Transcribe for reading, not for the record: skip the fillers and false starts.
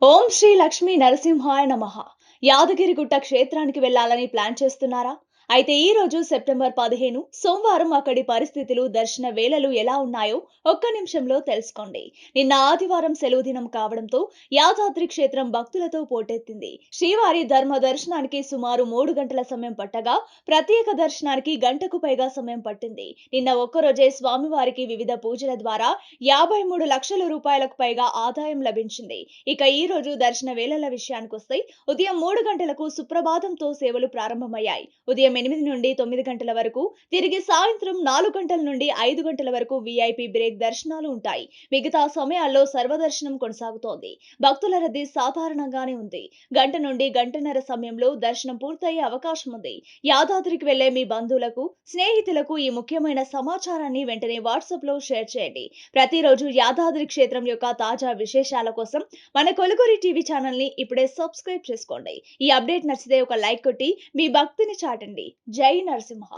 ఓం శ్రీ లక్ష్మీ నరసింహాయ నమః. యాదగిరిగుట్ట క్షేత్రానికి వెళ్లాలని ప్లాన్ చేస్తున్నారా? అయితే ఈ రోజు సెప్టెంబర్ 15 సోమవారం అక్కడి పరిస్థితులు, దర్శన వేళలు ఎలా ఉన్నాయో ఒక్క నిమిషంలో తెలుసుకోండి. నిన్న ఆదివారం సెలవు దినం కావడంతో యాదాద్రి క్షేత్రం భక్తులతో పోటెత్తింది. శ్రీవారి ధర్మ దర్శనానికి సుమారు 3 గంటల సమయం పట్టగా, ప్రత్యేక దర్శనానికి గంటకు పైగా సమయం పట్టింది. నిన్న ఒక్కరోజే స్వామివారికి వివిధ పూజల ద్వారా 53 లక్షల రూపాయలకు పైగా ఆదాయం లభించింది. ఇక ఈ రోజు దర్శన వేళల విషయానికొస్తే ఉదయం 3 గంటలకు సుప్రభాతంతో సేవలు ప్రారంభమయ్యాయి. ఉదయం 8 నుండి 9 గంటల వరకు, తిరిగి సాయంత్రం 4 గంటల నుండి 5 గంటల వరకు వీఐపీ బ్రేక్ దర్శనాలు ఉంటాయి. మిగతా సమయాల్లో సర్వదర్శనం కొనసాగుతోంది. భక్తుల రద్దీ సాధారణంగానే ఉంది. గంట నుండి గంటన్నర సమయంలో దర్శనం పూర్తయ్యే అవకాశం ఉంది. యాదాద్రికి వెళ్లే మీ బంధువులకు, స్నేహితులకు ఈ ముఖ్యమైన సమాచారాన్ని వెంటనే వాట్సాప్ లో షేర్ చేయండి. ప్రతిరోజు యాదాద్రి క్షేత్రం యొక్క తాజా విశేషాల కోసం మన కొలుగురి టీవీ ఛానల్ ని ఇప్పుడే సబ్స్క్రైబ్ చేసుకోండి. ఈ అప్డేట్ నచ్చితే ఒక లైక్ కొట్టి మీ భక్తిని చాటండి. జై నరసింహ.